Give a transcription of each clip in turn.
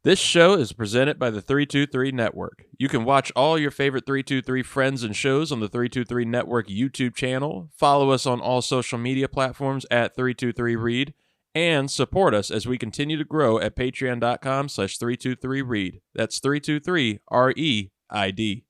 This show is presented by the 323 Network. You can watch all your favorite 323 friends and shows on the 323 Network YouTube channel, follow us on all social media platforms at 323Reid, and support us as we continue to grow at patreon.com/323Reid. That's 323REID.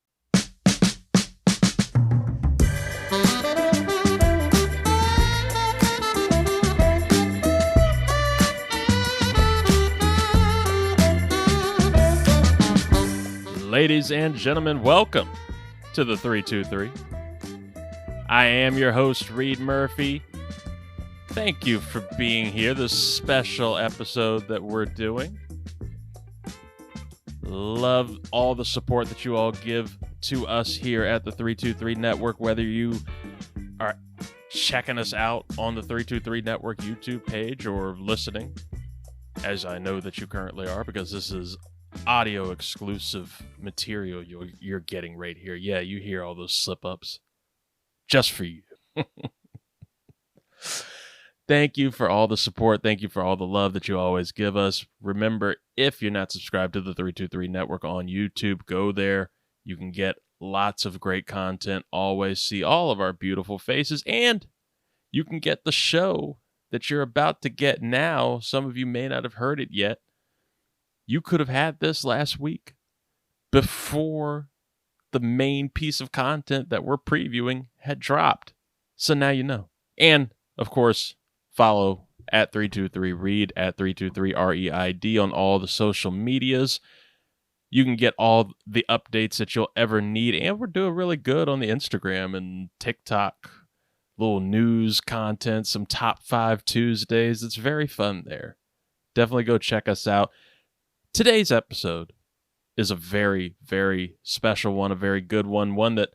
Ladies and gentlemen, welcome to the 323. I am your host, Reid Murphy. Thank you for being here, this special episode that we're doing. Love all the support that you all give to us here at the 323 Network, whether you are checking us out on the 323 Network YouTube page or listening, as I know that you currently are, because this is audio exclusive material you're getting right here. Yeah, you hear all those slip-ups just for you. Thank you for all the support. Thank you for all the love that you always give us. Remember, if you're not subscribed to the 323 Network on YouTube, go there. You can get lots of great content, always see all of our beautiful faces, and you can get the show that you're about to get now. Some of you may not have heard it yet. You could have had this last week before the main piece of content that we're previewing had dropped. So now you know. And, of course, follow at 323Reid, at 323REID on all the social medias. You can get all the updates that you'll ever need. And we're doing really good on the Instagram and TikTok. Little news content, some top 5 Tuesdays. It's very fun there. Definitely go check us out. Today's episode is a very, very special one, a very good one that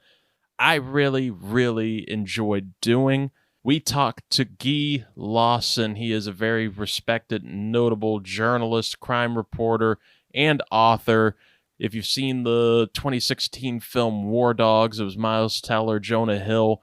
I really, really enjoyed doing. We talked to Guy Lawson. He is a very respected, notable journalist, crime reporter, and author. If you've seen the 2016 film War Dogs, it was Miles Teller, Jonah Hill.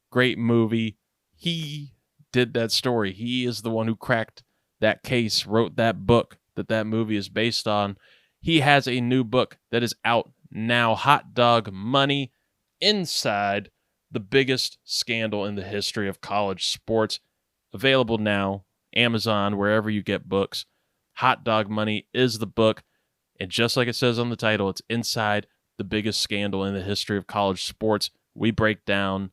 Great movie. He did that story. He is the one who cracked that case, wrote that book that movie is based on. He has a new book that is out now, Hot Dog Money, Inside the Biggest Scandal in the History of College Sports. Available now, Amazon, wherever you get books. Hot Dog Money is the book, and just like it says on the title, it's Inside the Biggest Scandal in the History of College Sports. We break down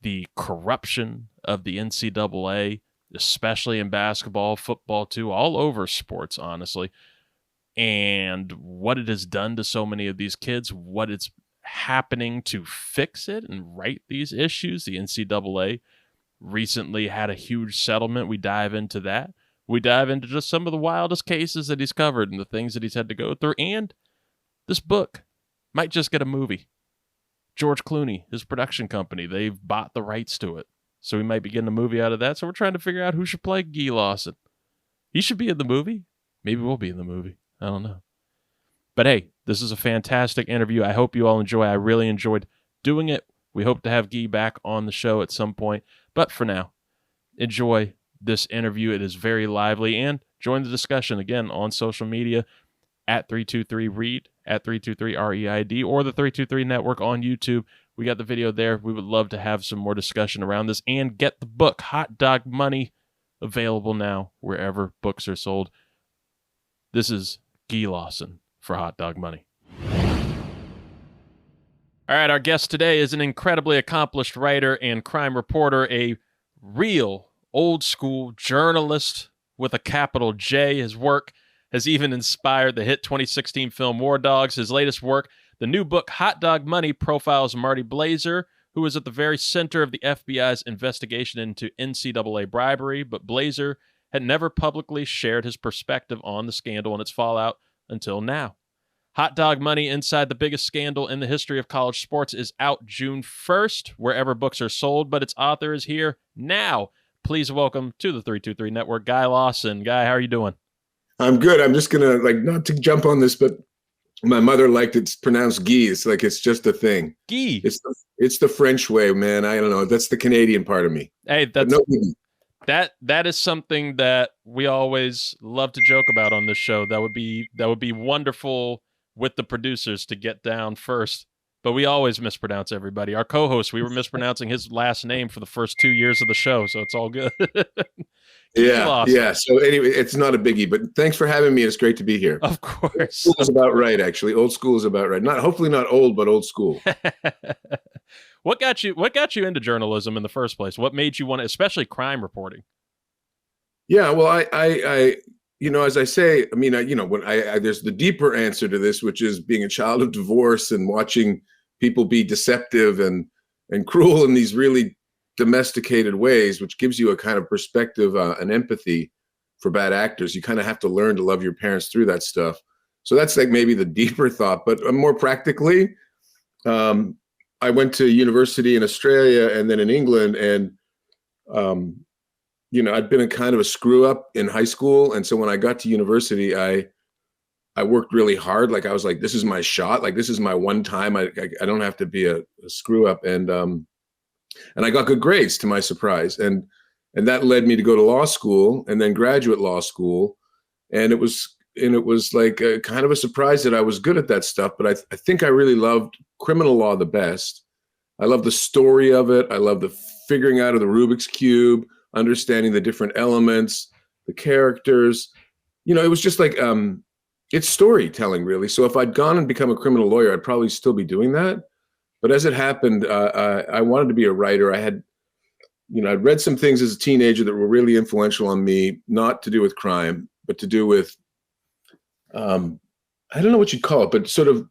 the corruption of the NCAA, especially in basketball, football too, all over sports, honestly, and what it has done to so many of these kids, what it's happening to fix it and right these issues. The NCAA recently had a huge settlement. We dive into that. We dive into just some of the wildest cases that he's covered and the things that he's had to go through, and this book might just get a movie. George Clooney, his production company, they've bought the rights to it. So we might be getting a movie out of that. So we're trying to figure out who should play Guy Lawson. He should be in the movie. Maybe we'll be in the movie. I don't know. But hey, this is a fantastic interview. I hope you all enjoy. I really enjoyed doing it. We hope to have Guy back on the show at some point. But for now, enjoy this interview. It is very lively. And join the discussion again on social media at 323Reid, at 323REID, or the 323 Network on YouTube. We got the video there. We would love to have some more discussion around this and get the book, Hot Dog Money, available now wherever books are sold. This is Guy Lawson for Hot Dog Money. All right, our guest today is an incredibly accomplished writer and crime reporter, a real old-school journalist with a capital J. His work has even inspired the hit 2016 film War Dogs. His latest work, the new book, Hot Dog Money, profiles Marty Blazer, who is at the very center of the FBI's investigation into NCAA bribery, but Blazer had never publicly shared his perspective on the scandal and its fallout until now. Hot Dog Money, Inside the Biggest Scandal in the History of College Sports is out June 1st, wherever books are sold, but its author is here now. Please welcome to the 323 Network, Guy Lawson. Guy, how are you doing? I'm good. I'm just going to, not to jump on this, but my mother liked it pronounced Guy. It's like it's just a thing. Guy. It's the French way, man. I don't know. That's the Canadian part of me. Hey, That is something that we always love to joke about on this show. That would be wonderful with the producers to get down first. But we always mispronounce everybody. Our co-host, we were mispronouncing his last name for the first 2 years of the show, so it's all good. Yeah. So anyway, it's not a biggie, but thanks for having me. It's great to be here. Of course. Old school is about right, actually. Old school is about right. Hopefully not old, but old school. What got you into journalism in the first place? What made you want to, especially crime reporting? Yeah, well, I as I say, I mean, when there's the deeper answer to this, which is being a child of divorce and watching people be deceptive and cruel in these really domesticated ways, which gives you a kind of perspective, an empathy for bad actors. You kind of have to learn to love your parents through that stuff. So that's like maybe the deeper thought, but more practically, I went to university in Australia and then in England, and I'd been a kind of a screw up in high school. And so when I got to university, I worked really hard. Like I was like, this is my shot. Like, this is my one time. I don't have to be a screw up. And I got good grades to my surprise. And that led me to go to law school and then graduate law school. And it was like a kind of a surprise that I was good at that stuff. But I think I really loved criminal law the best. I love the story of it. I love the figuring out of the Rubik's Cube, understanding the different elements, the characters. It was just like, it's storytelling, really. So if I'd gone and become a criminal lawyer, I'd probably still be doing that. But as it happened, I wanted to be a writer. I'd read some things as a teenager that were really influential on me, not to do with crime, but to do with, I don't know what you'd call it, but sort of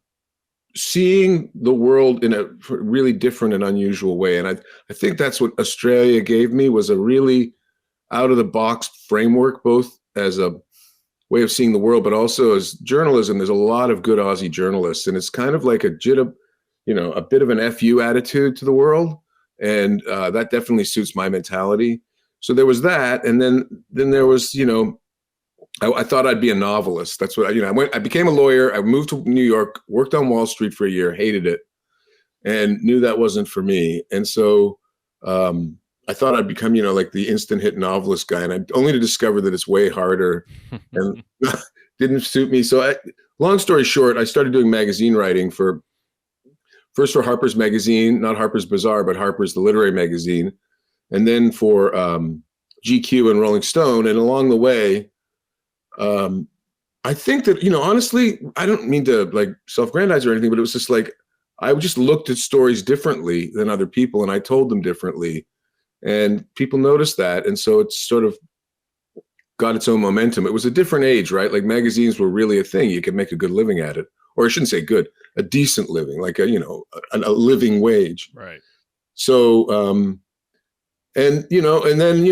seeing the world in a really different and unusual way. And I think that's what Australia gave me, was a really out of the box framework, both as a way of seeing the world, but also as journalism. There's a lot of good Aussie journalists, and it's kind of like a bit of an FU attitude to the world. And that definitely suits my mentality. So there was that. And then there was, I thought I'd be a novelist. That's what I became a lawyer. I moved to New York, worked on Wall Street for a year, hated it, and knew that wasn't for me. And so I thought I'd become, like the instant hit novelist guy, and only to discover that it's way harder and didn't suit me. So long story short, I started doing magazine writing first for Harper's Magazine, not Harper's Bazaar, but Harper's, the literary magazine, and then for GQ and Rolling Stone. And along the way, I think that, honestly, I don't mean to like self-aggrandize or anything, but it was just like, I just looked at stories differently than other people, and I told them differently, and people noticed that. And so it's sort of got its own momentum. It was a different age, right? Like magazines were really a thing. You could make a good living at it, or I shouldn't say good, a decent living, like a living wage. Right. So, and then,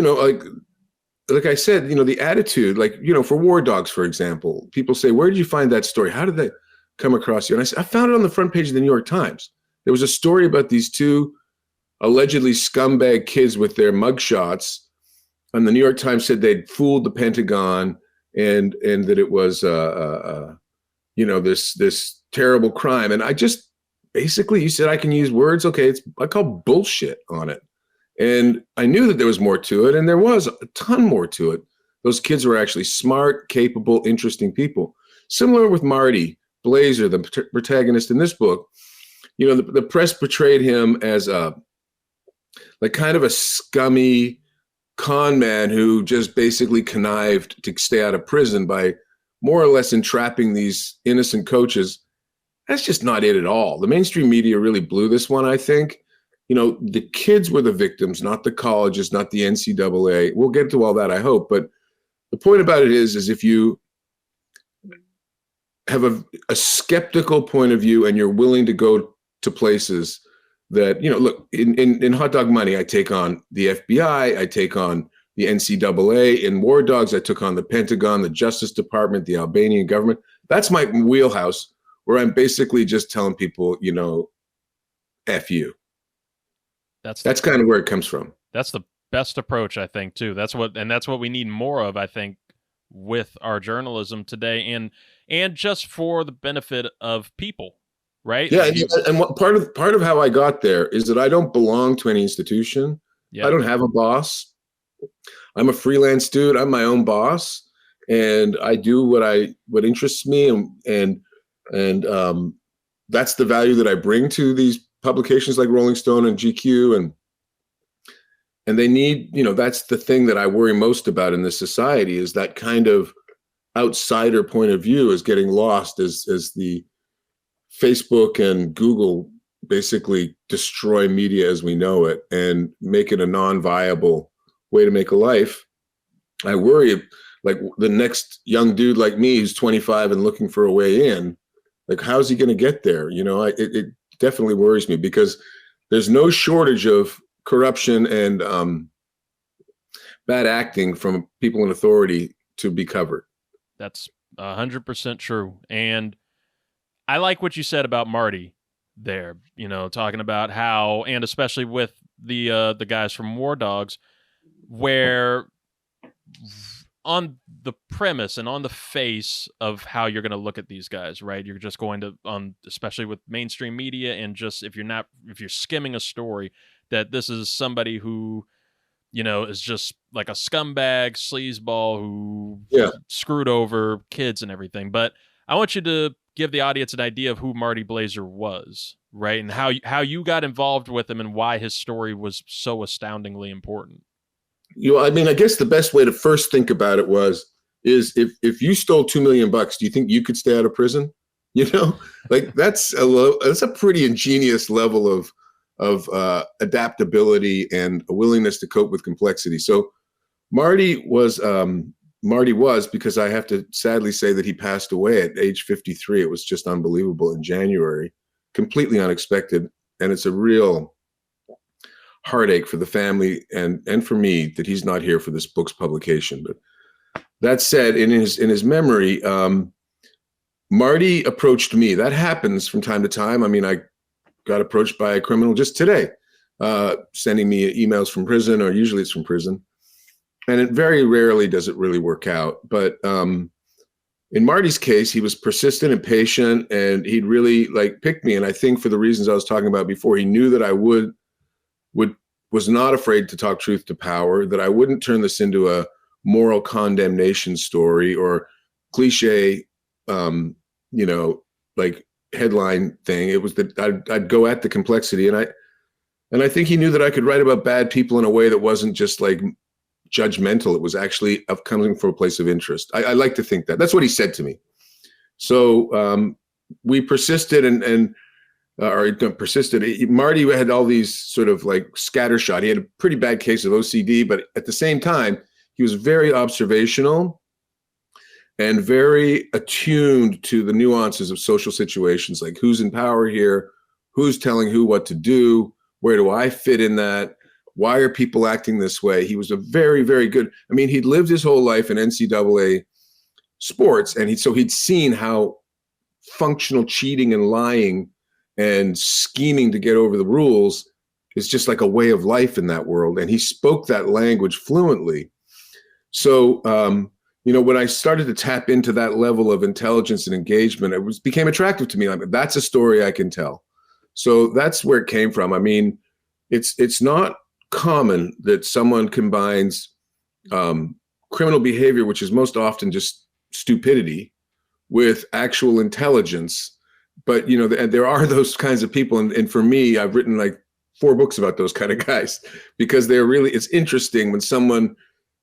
like I said, the attitude, like, for War Dogs, for example, people say, where did you find that story? How did that come across you? And I said, I found it on the front page of the New York Times. There was a story about these two allegedly scumbag kids with their mugshots. And the New York Times said they'd fooled the Pentagon and that it was, this terrible crime. And I just, basically, you said I can use words. Okay. I call bullshit on it. And I knew that there was more to it, and there was a ton more to it. Those kids were actually smart, capable, interesting people. Similar with Marty Blazer, the protagonist in this book. The press portrayed him as kind of a scummy con man who just basically connived to stay out of prison by more or less entrapping these innocent coaches. That's just not it at all. The mainstream media really blew this one, I think. The kids were the victims, not the colleges, not the NCAA. We'll get to all that, I hope. But the point about it is if you have a skeptical point of view and you're willing to go to places that, look, in Hot Dog Money, I take on the FBI, I take on the NCAA. In War Dogs, I took on the Pentagon, the Justice Department, the Albanian government. That's my wheelhouse, where I'm basically just telling people, F you. That's kind of where it comes from. That's the best approach, I think, too. That's what we need more of, I think, with our journalism today, and just for the benefit of people, right? Yeah, and what part of how I got there is that I don't belong to any institution. Yeah. I don't have a boss. I'm a freelance dude. I'm my own boss, and I do what interests me, and that's the value that I bring to these publications like Rolling Stone and GQ, and they need, that's the thing that I worry most about in this society, is that kind of outsider point of view is getting lost as the Facebook and Google basically destroy media as we know it and make it a non-viable way to make a life. I worry, like, the next young dude like me who's 25 and looking for a way in, like, how's he going to get there? It definitely worries me, because there's no shortage of corruption and bad acting from people in authority to be covered. That's 100% true. And I like what you said about Marty there, talking about how, and especially with the guys from War Dogs, where on the premise and on the face of how you're going to look at these guys, right? You're just going to, especially with mainstream media, and just if you're skimming a story, that this is somebody who, is just like a scumbag, sleazeball who screwed over kids and everything. But I want you to give the audience an idea of who Marty Blazer was, right? And how you got involved with him and why his story was so astoundingly important. I guess the best way to first think about it is if you stole $2 million, do you think you could stay out of prison? Like, that's a pretty ingenious level of adaptability and a willingness to cope with complexity. So Marty was, because I have to sadly say that he passed away at age 53. It was just unbelievable in January, completely unexpected. And it's a real heartache for the family and for me that he's not here for this book's publication. But that said, in his memory, Marty approached me. That happens from time to time. I got approached by a criminal just today, sending me emails from prison, or usually it's from prison. And it very rarely does it really work out. But in Marty's case, he was persistent and patient, and he'd really picked me. And I think for the reasons I was talking about before, he knew that I was not afraid to talk truth to power, that I wouldn't turn this into a moral condemnation story or cliche, headline thing. It was that I'd go at the complexity, and I think he knew that I could write about bad people in a way that wasn't just judgmental. It was actually coming from a place of interest. I like to think that. That's what he said to me. So we persisted persisted. Marty had all these sort of scattershot. He had a pretty bad case of OCD, but at the same time, he was very observational and very attuned to the nuances of social situations, like who's in power here, who's telling who what to do, where do I fit in that, why are people acting this way? He was a very, very good, he'd lived his whole life in NCAA sports, and he'd seen how functional cheating and lying and scheming to get over the rules is just like a way of life in that world. And he spoke that language fluently. So, when I started to tap into that level of intelligence and engagement, it became attractive to me. That's a story I can tell. So that's where it came from. It's not common that someone combines criminal behavior, which is most often just stupidity, with actual intelligence. But, there are those kinds of people. And for me, I've written 4 books about those kind of guys, because it's interesting when someone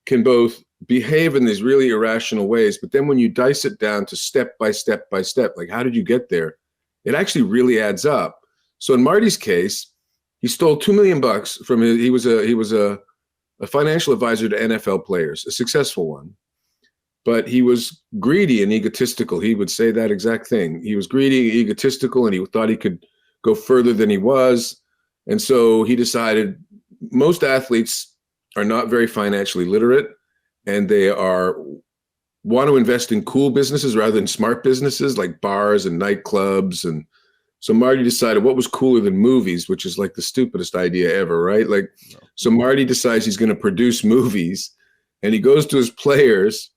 can both behave in these really irrational ways, but then when you dice it down to step by step by step, how did you get there? It actually really adds up. So in Marty's case, he stole $2 million from he was a financial advisor to NFL players, a successful one. But he was greedy and egotistical. He would say that exact thing. He was greedy, egotistical, and he thought he could go further than he was. And so he decided most athletes are not very financially literate, and they want to invest in cool businesses rather than smart businesses like bars and nightclubs. And so Marty decided what was cooler than movies, which is the stupidest idea ever, right? So Marty decides he's going to produce movies, and he goes to his players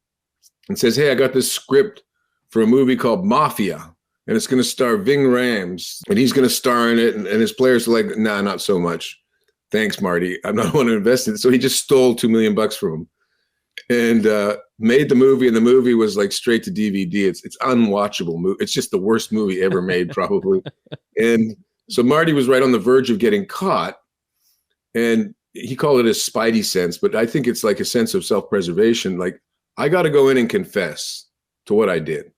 and says, hey, I got this script for a movie called Mafia, and it's going to star Ving Rhames, and he's going to star in it. And his players are like, nah, not so much. Thanks, Marty. I don't want to invest in it. So he just stole $2 million from him. and made the movie, and the movie was like straight to DVD. It's unwatchable movie. It's just the worst movie ever made, probably. And so Marty was right on the verge of getting caught, and he called it a spidey sense, but I think it's like a sense of self-preservation. Like, I got to go in and confess to what I did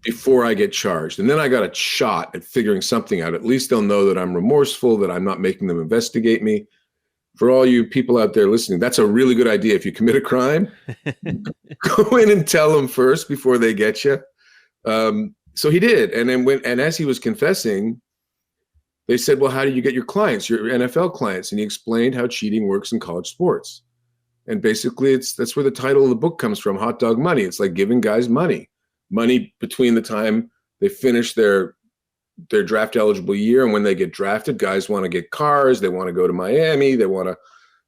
before I get charged. And then I got a shot at figuring something out. At least they'll know that I'm remorseful, that I'm not making them investigate me. For all you people out there listening, that's a really good idea. If you commit a crime, go in and tell them first before they get you. So he did. And then as he was confessing, they said, well, how do you get your clients, your NFL clients? And he explained how cheating works in college sports. And basically, that's where the title of the book comes from, Hot Dog Money. It's like giving guys money between the time they finish their draft eligible year and when they get drafted. Guys want to get cars. They want to go to Miami. They want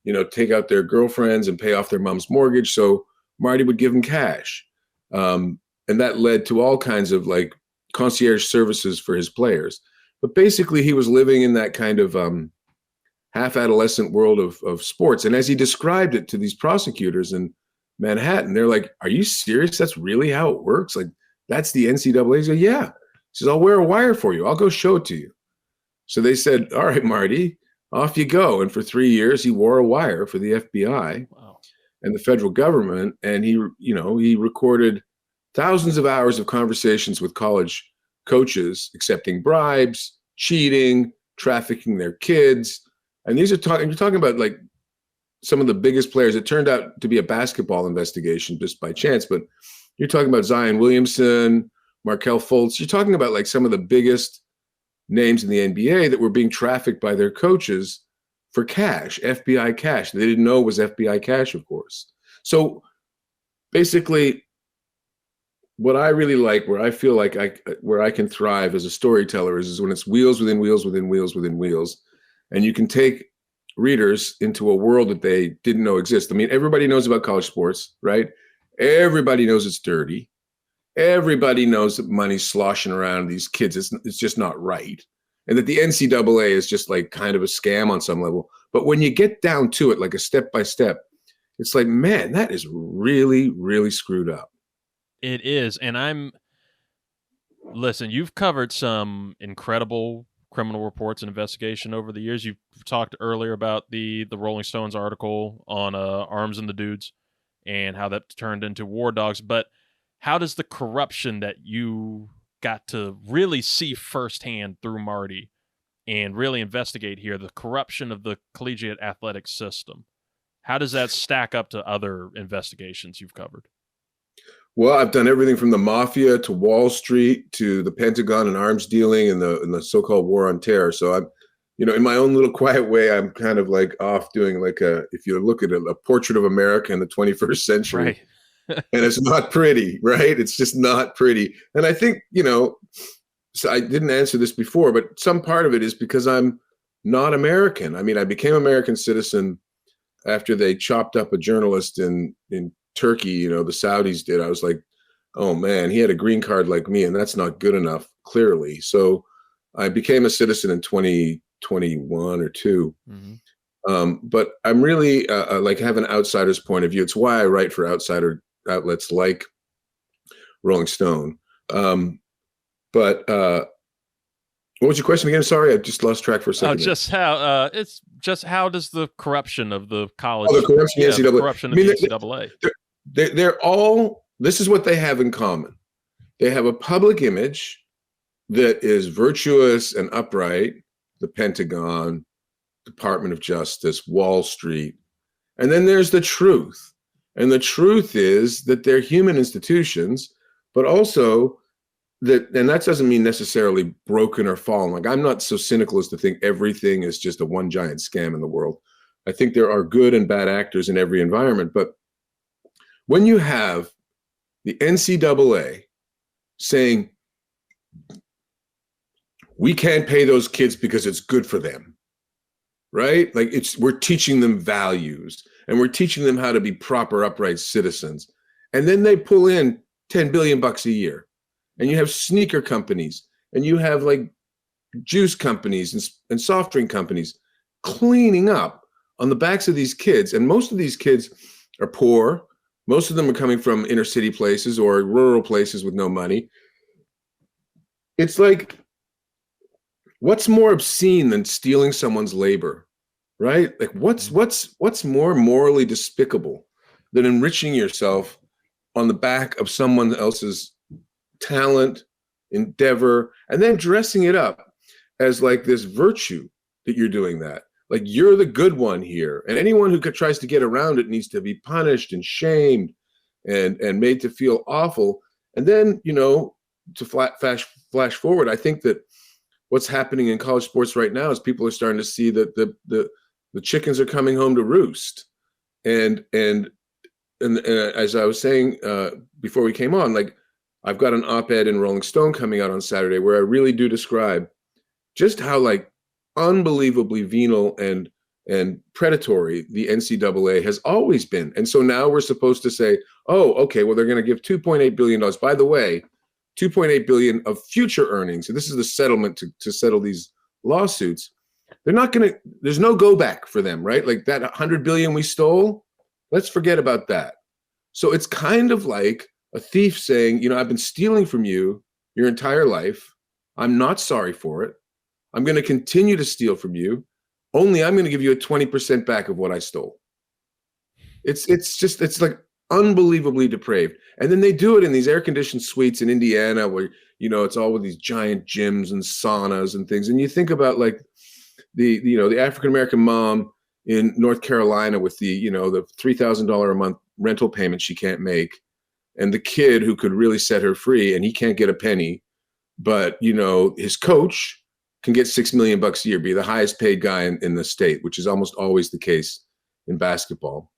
to, take out their girlfriends and pay off their mom's mortgage. So Marty would give them cash. And that led to all kinds of like concierge services for his players. But basically, he was living in that kind of half-adolescent world of sports. And as he described it to these prosecutors in Manhattan, they're like, are you serious? That's really how it works? Like, that's the NCAA? He's like, yeah. He says, I'll wear a wire for you. I'll go show it to you. So they said, all right, Marty, off you go. And for 3 years, he wore a wire for the FBI and the federal government. And he recorded thousands of hours of conversations with college coaches, accepting bribes, cheating, trafficking their kids. And these are you're talking about like some of the biggest players. It turned out to be a basketball investigation just by chance, but you're talking about Zion Williamson, Markelle Fultz. You're talking about like some of the biggest names in the NBA that were being trafficked by their coaches for cash, FBI cash. They didn't know it was FBI cash, of course. So basically, what I really like, where I feel like where I can thrive as a storyteller is when it's wheels within wheels within wheels within wheels. And you can take readers into a world that they didn't know exists. I mean, everybody knows about college sports, right? Everybody knows it's dirty. Everybody knows that money's sloshing around these kids. It's just not right. And that the NCAA is just like kind of a scam on some level. But when you get down to it, like a step by step, it's like, man, that is really, really screwed up. It is. And listen, you've covered some incredible criminal reports and investigation over the years. You've talked earlier about the Rolling Stones article on Arms and the Dudes and how that turned into War Dogs. But how does the corruption that you got to really see firsthand through Marty and really investigate here, the corruption of the collegiate athletic system, how does that stack up to other investigations you've covered? Well, I've done everything from the mafia to Wall Street to the Pentagon and arms dealing and the so-called war on terror. So I'm, in my own little quiet way, I'm kind of like off doing like if you look at a portrait of America in the 21st century, right. And it's not pretty, right? It's just not pretty. And I think, so I didn't answer this before, but some part of it is because I'm not American. I mean, I became American citizen after they chopped up a journalist in Turkey, the Saudis did. I was like, oh man, he had a green card like me, and that's not good enough, clearly. So I became a citizen in 2021 or 2. Mm-hmm. But I'm really like have an outsider's point of view. It's why I write for outsider outlets like Rolling Stone. But what was your question again? Sorry, I just lost track for a second. How does the corruption of the college, the corruption, the NCAA. corruption of the NCAA. They're all, this is what they have in common. They have a public image that is virtuous and upright, the Pentagon, Department of Justice, Wall Street. And then there's the truth. And the truth is that they're human institutions, but also that, and that doesn't mean necessarily broken or fallen. Like, I'm not so cynical as to think everything is just a one giant scam in the world. I think there are good and bad actors in every environment. But when you have the NCAA saying, we can't pay those kids because it's good for them, right? Like, we're teaching them values and we're teaching them how to be proper, upright citizens. And then they pull in $10 billion a year. And you have sneaker companies and you have like juice companies and soft drink companies cleaning up on the backs of these kids. And most of these kids are poor. Most of them are coming from inner city places or rural places with no money. It's like, what's more obscene than stealing someone's labor, right? Like what's more morally despicable than enriching yourself on the back of someone else's talent, endeavor, and then dressing it up as like this virtue that you're doing that. Like you're the good one here. And anyone who tries to get around it needs to be punished and shamed and made to feel awful. And then, to flash forward, I think that what's happening in college sports right now is people are starting to see that the chickens are coming home to roost. And as I was saying before we came on, like I've got an op-ed in Rolling Stone coming out on Saturday where I really do describe just how like unbelievably venal and predatory the NCAA has always been. And so now we're supposed to say, oh, okay, well, they're going to give $2.8 billion. By the way, $2.8 billion of future earnings. And this is the settlement to settle these lawsuits. They're not going to, there's no go back for them, right? Like that $100 billion we stole, let's forget about that. So it's kind of like a thief saying, I've been stealing from you your entire life. I'm not sorry for it. I'm going to continue to steal from you. Only I'm going to give you a 20% back of what I stole. It's like unbelievably depraved. And then they do it in these air-conditioned suites in Indiana where, it's all with these giant gyms and saunas and things. And you think about like the African-American mom in North Carolina with the $3,000 a month rental payment she can't make, and the kid who could really set her free and he can't get a penny, but his coach can get $6 million a year, be the highest paid guy in the state, which is almost always the case in basketball.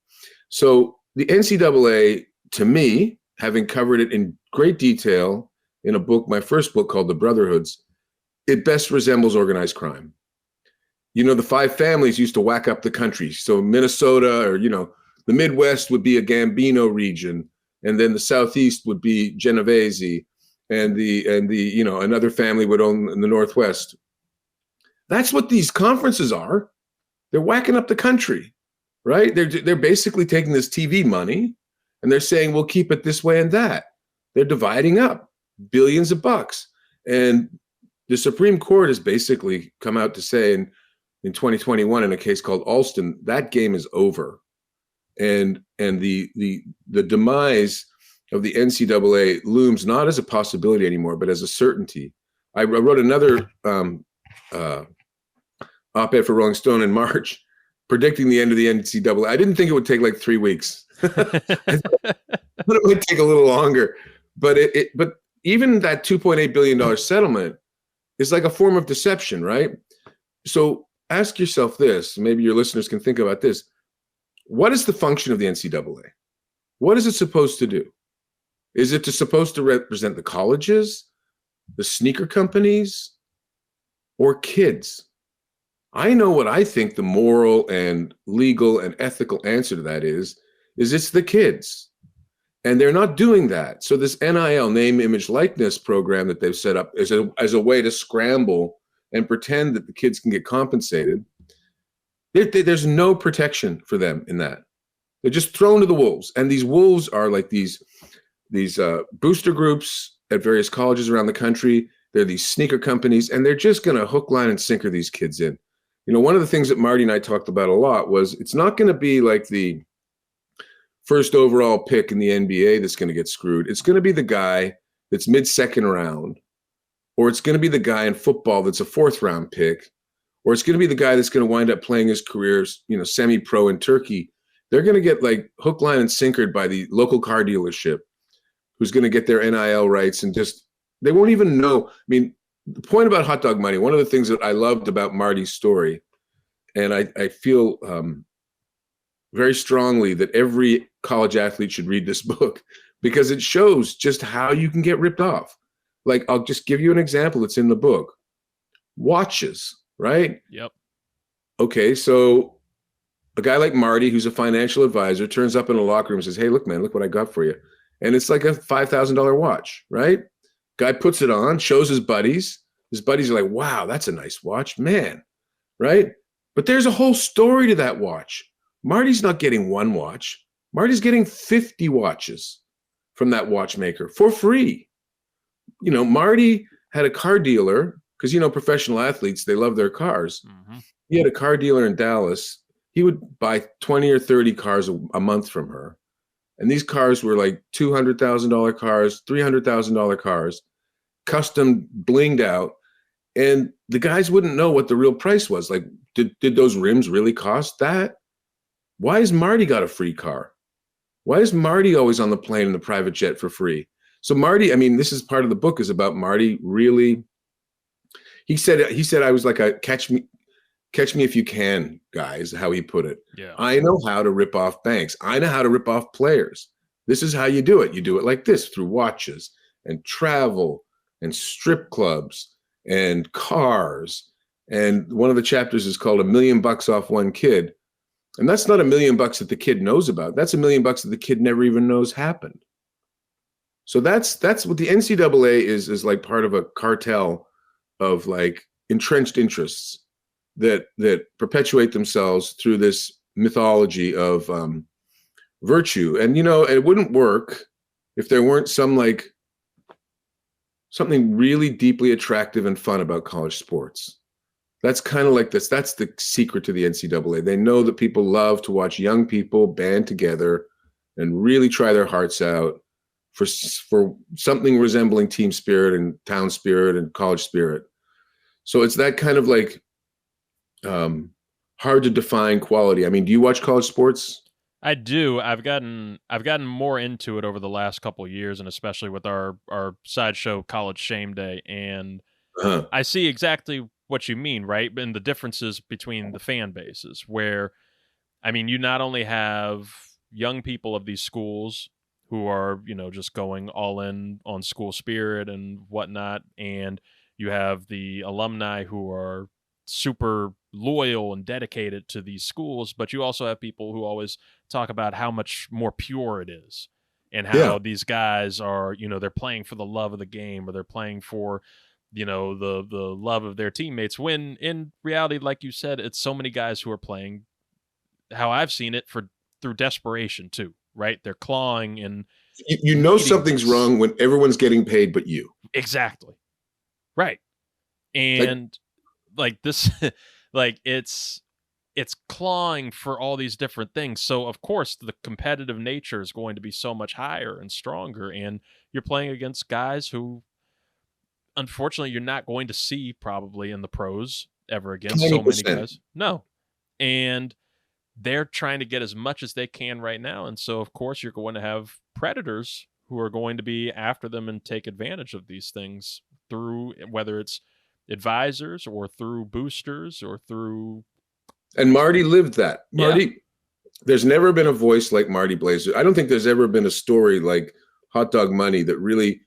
So the NCAA, to me, having covered it in great detail in a book, my first book called The Brotherhoods, it best resembles organized crime. The five families used to whack up the country. So Minnesota or, the Midwest would be a Gambino region. And then the Southeast would be Genovese. And another family would own in the Northwest. That's what these conferences are. They're whacking up the country, right? They're basically taking this TV money and they're saying, we'll keep it this way and that. They're dividing up billions of bucks. And the Supreme Court has basically come out to say in 2021 in a case called Alston, that game is over. And the demise of the NCAA looms not as a possibility anymore, but as a certainty. I wrote another op-ed for Rolling Stone in March, predicting the end of the NCAA. I didn't think it would take like 3 weeks. I thought it would take a little longer. But but even that $2.8 billion settlement is like a form of deception, right? So ask yourself this, maybe your listeners can think about this. What is the function of the NCAA? What is it supposed to do? Is it supposed to represent the colleges, the sneaker companies, or kids? I know what I think the moral and legal and ethical answer to that is it's the kids. And they're not doing that. So this NIL, name, image, likeness program that they've set up as a way to scramble and pretend that the kids can get compensated, there's no protection for them in that. They're just thrown to the wolves. And these wolves are like these booster groups at various colleges around the country. They're these sneaker companies, and they're just going to hook, line, and sinker these kids in. One of the things that Marty and I talked about a lot was it's not going to be like the first overall pick in the NBA that's going to get screwed. It's going to be the guy that's mid-second round, or it's going to be the guy in football that's a fourth-round pick, or it's going to be the guy that's going to wind up playing his career, semi-pro in Turkey. They're going to get like hook, line, and sinkered by the local car dealership who's going to get their NIL rights and just, they won't even know. I mean, the point about hot dog money, one of the things that I loved about Marty's story, and I feel very strongly that every college athlete should read this book because it shows just how you can get ripped off. Like, I'll just give you an example that's in the book. Watches, right? Yep. Okay, so a guy like Marty, who's a financial advisor, turns up in a locker room and says, hey, look, man, look what I got for you. And it's like a $5,000 watch, right? Guy puts it on, shows his buddies. His buddies are like, wow, that's a nice watch, man, right? But there's a whole story to that watch. Marty's not getting one watch. Marty's getting 50 watches from that watchmaker for free. Marty had a car dealer because, professional athletes, they love their cars. Mm-hmm. He had a car dealer in Dallas. He would buy 20 or 30 cars a month from her. And these cars were like $200,000 cars, $300,000 cars, custom blinged out. And the guys wouldn't know what the real price was. Like, did those rims really cost that? Why has Marty got a free car? Why is Marty always on the plane in the private jet for free? So Marty, I mean, this is part of the book is about Marty really. He said I was like a catch me if you can guy is how he put it. Yeah. I know how to rip off banks. I know how to rip off players. This is how you do it. You do it like this through watches and travel and strip clubs and cars. And one of the chapters is called $1 million off one kid. And that's not $1 million that the kid knows about. That's $1 million that the kid never even knows happened. So that's what the NCAA is like part of a cartel of like entrenched interests that perpetuate themselves through this mythology of virtue. And it wouldn't work if there weren't something really deeply attractive and fun about college sports. That's kind of like this. That's the secret to the NCAA. They know that people love to watch young people band together and really try their hearts out for something resembling team spirit and town spirit and college spirit. So it's that kind of like hard to define quality. I mean, do you watch college sports? I do. I've gotten more into it over the last couple of years, and especially with our sideshow College Shame Day. And I see exactly what you mean, right? And the differences between the fan bases, where, I mean, you not only have young people of these schools who are, just going all in on school spirit and whatnot, and you have the alumni who are super loyal and dedicated to these schools, but you also have people who always talk about how much more pure it is and how these guys are, they're playing for the love of the game, or they're playing for, the love of their teammates, when in reality, like you said, it's so many guys who are playing, how I've seen it, through desperation too, right? They're clawing and something's wrong when everyone's getting paid but you. Exactly. Right. And like this like it's clawing for all these different things. So of course the competitive nature is going to be so much higher and stronger, and you're playing against guys who unfortunately you're not going to see probably in the pros ever again. 20%. So many guys. No. And they're trying to get as much as they can right now. And so of course you're going to have predators who are going to be after them and take advantage of these things through, whether it's advisors or through boosters or through. And Marty lived that. There's never been a voice like Marty Blazer. I don't think there's ever been a story like Hot Dog Money that really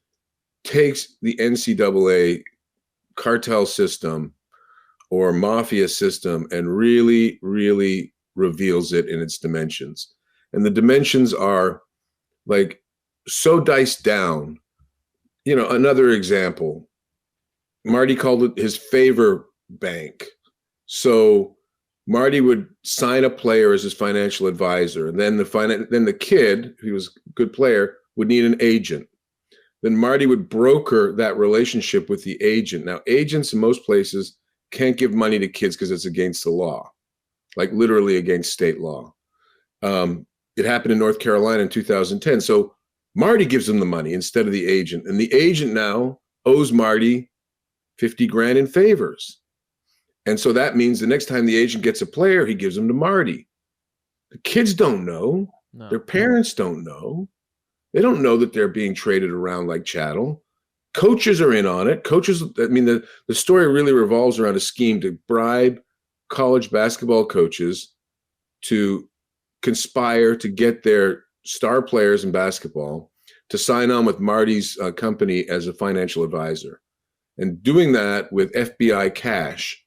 takes the NCAA cartel system or mafia system and really, really reveals it in its dimensions. And the dimensions are like so diced down. Another example, Marty called it his favor bank. So Marty would sign a player as his financial advisor, and then the kid, if he was a good player, would need an agent. Then Marty would broker that relationship with the agent. Now, agents in most places can't give money to kids because it's against the law, like literally against state law. It happened in North Carolina in 2010. So Marty gives them the money instead of the agent, and the agent now owes Marty 50 grand in favors. And so that means the next time the agent gets a player, he gives them to Marty. The kids don't know. No. Their parents don't know. They don't know that they're being traded around like chattel. Coaches are in on it. The story really revolves around a scheme to bribe college basketball coaches to conspire to get their star players in basketball to sign on with Marty's company as a financial advisor. And doing that with FBI cash,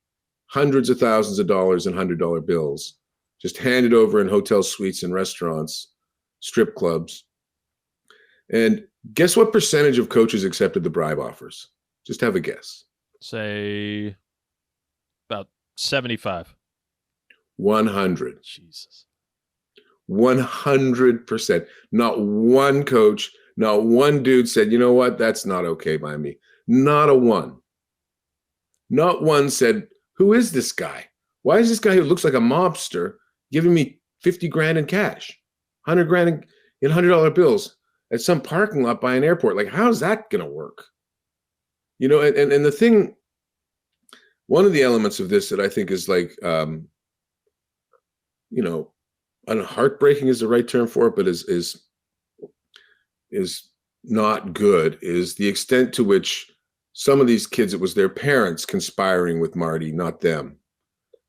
hundreds of thousands of dollars in $100 bills, just handed over in hotel suites and restaurants, strip clubs. And guess what percentage of coaches accepted the bribe offers? Just have a guess. Say about 75. 100. Jesus. 100%. Not one coach, not one dude said, you know what, that's not okay by me. Not a one. Not one said, who is this guy? Why is this guy who looks like a mobster giving me 50 grand in cash, 100 grand in $100 bills at some parking lot by an airport? Like, how's that going to work? You know, and the thing, one of the elements of this that I think is like, you know, I don't know, heartbreaking is the right term for it, but is not good, is the extent to which some of these kids, it was their parents conspiring with Marty, not them,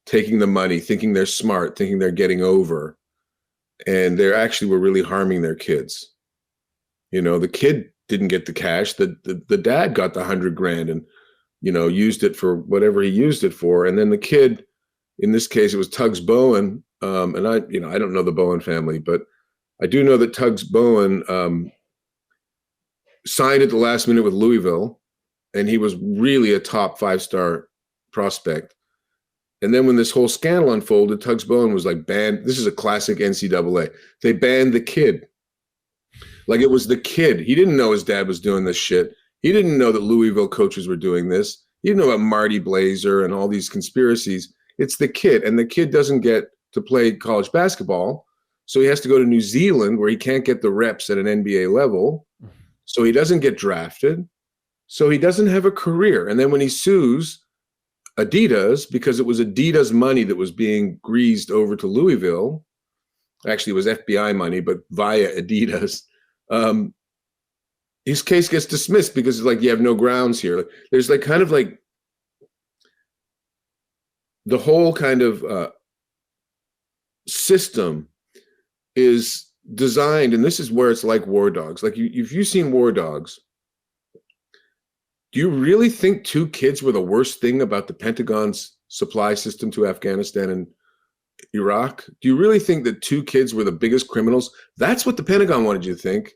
taking the money, thinking they're smart, thinking they're getting over, and they actually were really harming their kids. You know, the kid didn't get the cash. The dad got the 100 grand and, you know, used it for whatever he used it for. And then the kid, in this case, it was Tuggs Bowen. And I don't know the Bowen family, but I do know that Tuggs Bowen signed at the last minute with Louisville, and he was really a top 5-star prospect. And then when this whole scandal unfolded, Tuggs Bowen was like banned. This is a classic NCAA. They banned the kid. Like, it was the kid. He didn't know his dad was doing this shit. He didn't know that Louisville coaches were doing this. He didn't know about Marty Blazer and all these conspiracies. It's the kid, and the kid doesn't get to play college basketball. So he has to go to New Zealand where he can't get the reps at an NBA level. So he doesn't get drafted. So he doesn't have a career. And then when he sues Adidas, because it was Adidas money that was being greased over to Louisville, actually it was FBI money, but via Adidas, his case gets dismissed because it's like, you have no grounds here. There's like kind of like the whole kind of system is designed, and this is where it's like War Dogs. Like, if you've seen War Dogs, do you really think 2 kids were the worst thing about the Pentagon's supply system to Afghanistan and Iraq? Do you really think that 2 kids were the biggest criminals? That's what the Pentagon wanted you to think.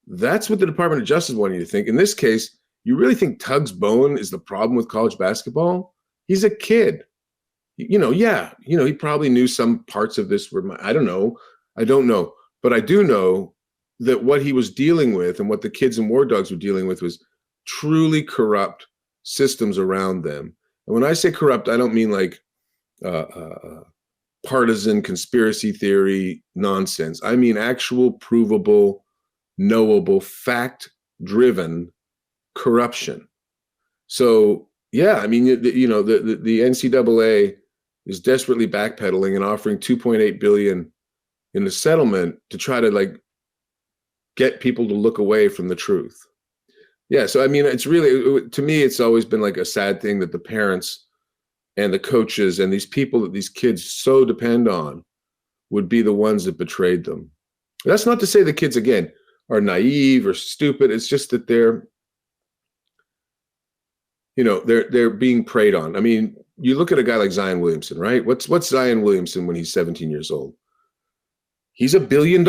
That's what the Department of Justice wanted you to think. In this case, you really think Tuggs Bowen is the problem with college basketball? He's a kid. You know, yeah, you know, he probably knew some parts of this were, I don't know. I don't know. But I do know that what he was dealing with and what the kids in War Dogs were dealing with was truly corrupt systems around them. And when I say corrupt, I don't mean like partisan conspiracy theory nonsense. I mean actual provable, knowable, fact-driven corruption. So, yeah, I mean, you know, the NCAA is desperately backpedaling and offering $2.8 billion in the settlement to try to like get people to look away from the truth. Yeah, so I mean, it's really, to me, it's always been like a sad thing that the parents and the coaches and these people that these kids so depend on would be the ones that betrayed them. That's not to say the kids, again, are naive or stupid. It's just that they're, you know, they're being preyed on. I mean, you look at a guy like Zion Williamson, right? What's Zion Williamson when he's 17 years old? He's $1 billion.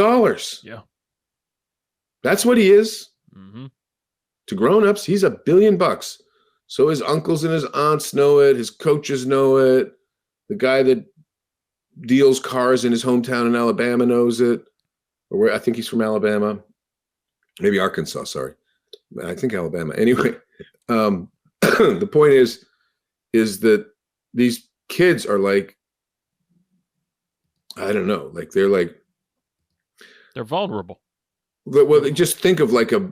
Yeah. That's what he is. Mm-hmm. To grown-ups, he's $1 billion. So his uncles and his aunts know it. His coaches know it. The guy that deals cars in his hometown in Alabama knows it. Or where, I think he's from Alabama. Maybe Arkansas, sorry. I think Alabama. Anyway, the point is that these kids are like, I don't know, like they're vulnerable. Well, they just think of like a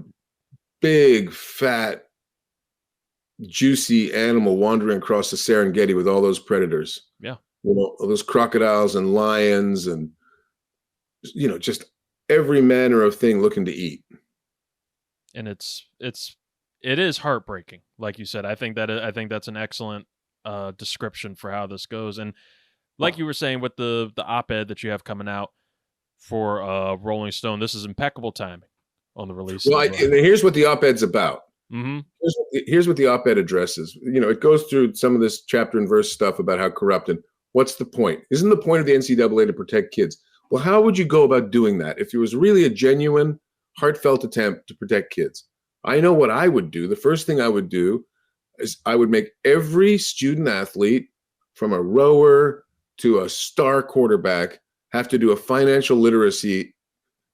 big, fat, juicy animal wandering across the Serengeti with all those predators. Yeah. You know, all those crocodiles and lions and, you know, just every manner of thing looking to eat. And it is heartbreaking. Like you said, I think that's an excellent description for how this goes. And like you were saying with the op-ed that you have coming out for Rolling Stone, this is impeccable timing on the release. Well, and here's what the op-ed's about. Mm-hmm. Here's what the op-ed addresses. You know, it goes through some of this chapter and verse stuff about how corrupt and what's the point? Isn't the point of the NCAA to protect kids? Well, how would you go about doing that if it was really a genuine, heartfelt attempt to protect kids? I know what I would do. The first thing I would do is I would make every student athlete, from a rower to a star quarterback, have to do a financial literacy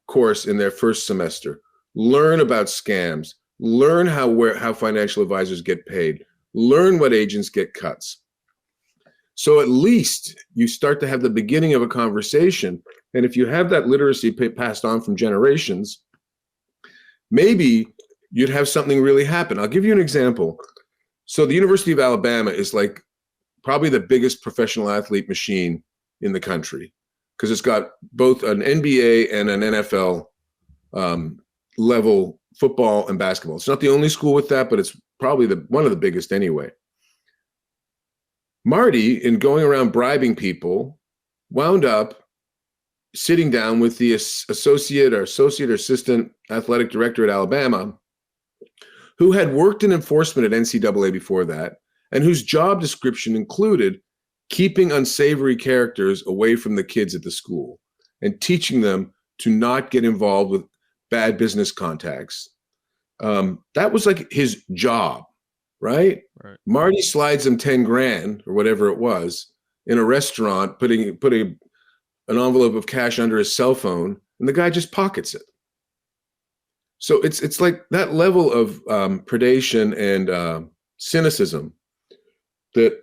course in their first semester, learn about scams, learn how financial advisors get paid, learn what agents get cuts. So at least you start to have the beginning of a conversation. And if you have that literacy passed on from generations, maybe you'd have something really happen. I'll give you an example. So the University of Alabama is like probably the biggest professional athlete machine in the country because it's got both an NBA and an NFL level football and basketball. It's not the only school with that, but it's probably one of the biggest anyway. Marty, in going around bribing people, wound up sitting down with the associate or assistant athletic director at Alabama, who had worked in enforcement at NCAA before that, and whose job description included keeping unsavory characters away from the kids at the school and teaching them to not get involved with bad business contacts. That was like his job, right? Marty slides him 10 grand or whatever it was in a restaurant, putting an envelope of cash under his cell phone, and the guy just pockets it. So it's like that level of predation and cynicism that,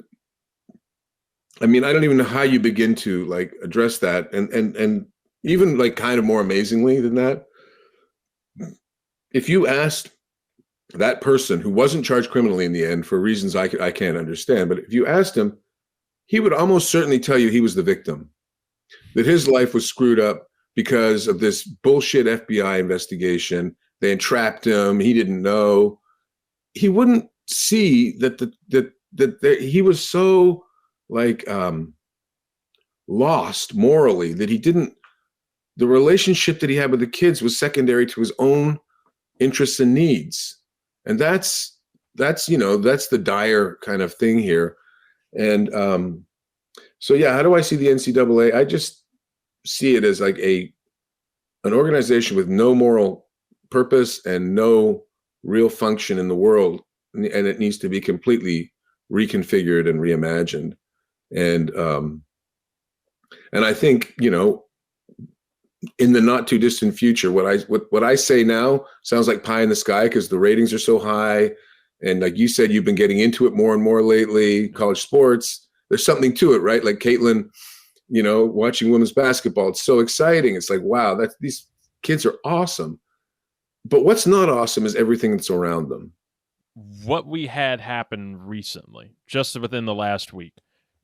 I mean, I don't even know how you begin to like address that. And even like kind of more amazingly than that, if you asked that person who wasn't charged criminally in the end for reasons I can't understand, but if you asked him, he would almost certainly tell you he was the victim, that his life was screwed up because of this bullshit FBI investigation. They entrapped him. He didn't know. He wouldn't see that he was so like lost morally that he didn't. The relationship that he had with the kids was secondary to his own interests and needs, and that's the dire kind of thing here. And so yeah, how do I see the NCAA? I just see it as like an organization with no moral purpose and no real function in the world, and it needs to be completely reconfigured and reimagined. And I think, in the not too distant future, what I say now sounds like pie in the sky because the ratings are so high, and like you said, you've been getting into it more and more lately. College sports, there's something to it, right? Like Caitlin, watching women's basketball, it's so exciting. It's like, wow, these kids are awesome. But what's not awesome is everything that's around them. What we had happen recently, just within the last week,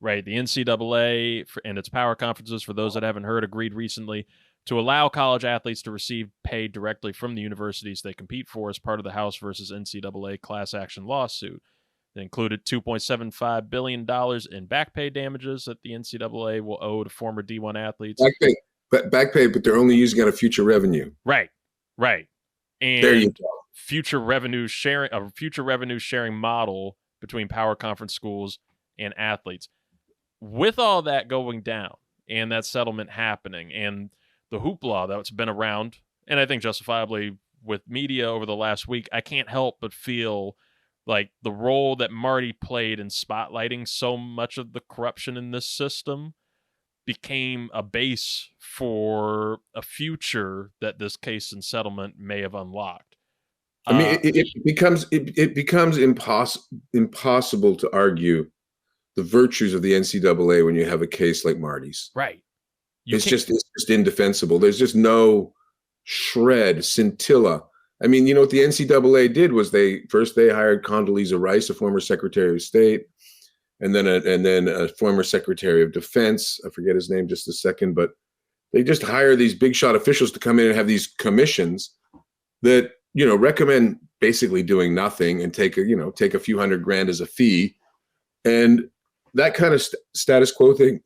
right? The NCAA and its power conferences, for those that haven't heard, agreed recently to allow college athletes to receive pay directly from the universities they compete for as part of the House versus NCAA class action lawsuit. It included $2.75 billion in back pay damages that the NCAA will owe to former D1 athletes. Back pay, but they're only using it on future revenue. Right. And there you go. Future revenue sharing model between power conference schools and athletes. With all that going down and that settlement happening and the hoopla that's been around, and I think justifiably with media over the last week, I can't help but feel like the role that Marty played in spotlighting so much of the corruption in this system became a base for a future that this case and settlement may have unlocked. I mean, it becomes impossible to argue the virtues of the NCAA when you have a case like Marty's. Right. It's just indefensible. There's just no shred, scintilla. I mean, what the NCAA did was they hired Condoleezza Rice, a former Secretary of State, and then a former Secretary of Defense. I forget his name just a second, but they just hire these big shot officials to come in and have these commissions that recommend basically doing nothing and take a few $100,000 as a fee, and that kind of status quo thing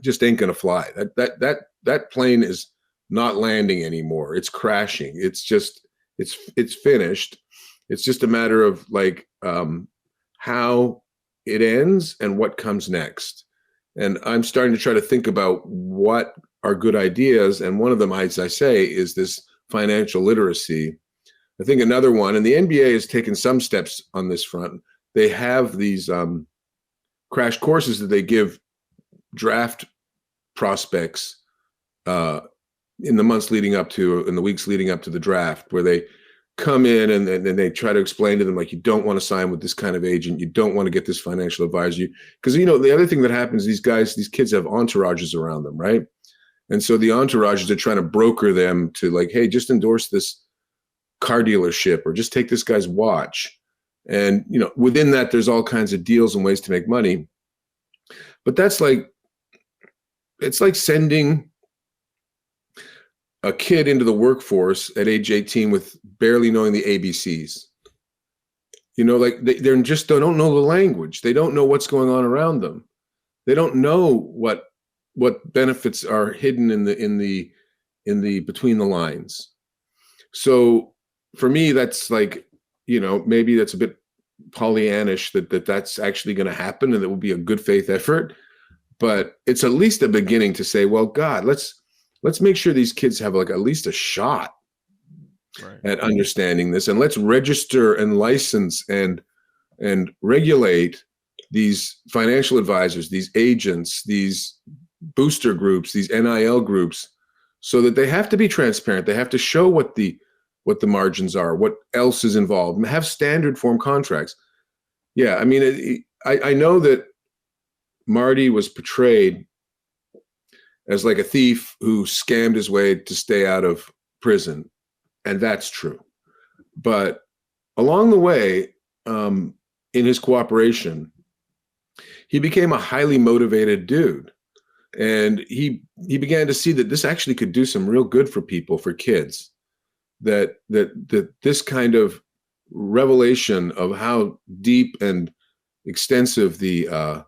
just ain't gonna fly. That plane is not landing anymore. It's crashing. It's finished. It's just a matter of like how it ends and what comes next. And I'm starting to try to think about what are good ideas. And one of them, as I say, is this financial literacy. I think another one, and the NBA has taken some steps on this front. They have these crash courses that they give draft prospects in the months leading up to, in the weeks leading up to the draft, where they come in and they try to explain to them, like, you don't want to sign with this kind of agent. You don't want to get this financial advisor. Because, the other thing that happens, these kids have entourages around them, right? And so the entourages are trying to broker them to, like, hey, just endorse this car dealership or just take this guy's watch. And, within that, there's all kinds of deals and ways to make money. But that's it's like sending a kid into the workforce at age 18 with barely knowing the ABCs. Like they don't know the language. They don't know what's going on around them. They don't know what benefits are hidden in the between the lines. So for me, that's like, maybe that's a bit Pollyannish that's actually going to happen, and it will be a good faith effort. But it's at least a beginning to say, well, God, let's make sure these kids have like at least a shot at understanding this, and let's register and license and regulate these financial advisors, these agents, these booster groups, these NIL groups, so that they have to be transparent. They have to show what the margins are, what else is involved, have standard form contracts. Yeah, I mean, I know that Marty was portrayed as like a thief who scammed his way to stay out of prison, and that's true. But along the way, in his cooperation, he became a highly motivated dude. And he began to see that this actually could do some real good for people, for kids. That this kind of revelation of how deep and extensive the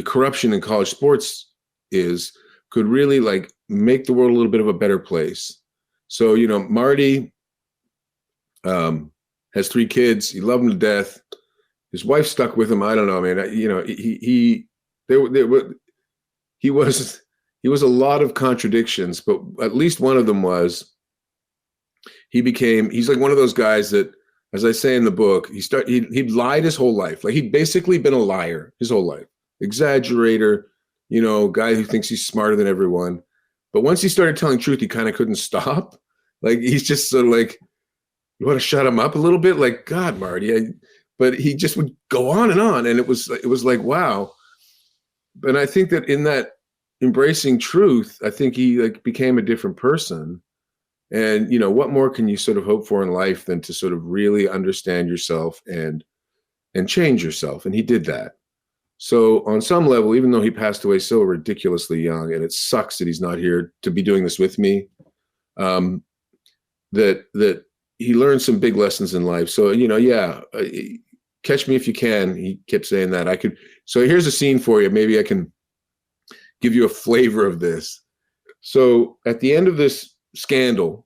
corruption in college sports is could really like make the world a little bit of a better place. So, Marty has 3 kids. He loved them to death. His wife stuck with him. I don't know, man. He was a lot of contradictions, but at least one of them was he's like one of those guys that, as I say in the book, he lied his whole life. Like, he'd basically been a liar his whole life, exaggerator, guy who thinks he's smarter than everyone. But once he started telling truth, he kind of couldn't stop. Like, he's just sort of like, you want to shut him up a little bit? Like, God, Marty. But he just would go on. And it was like, wow. And I think that in that embracing truth, I think he like became a different person. And, what more can you sort of hope for in life than to sort of really understand yourself and change yourself? And he did that. So on some level, even though he passed away so ridiculously young, and it sucks that he's not here to be doing this with me, that he learned some big lessons in life. So, catch me if you can. He kept saying that. So here's a scene for you. Maybe I can give you a flavor of this. So at the end of this scandal,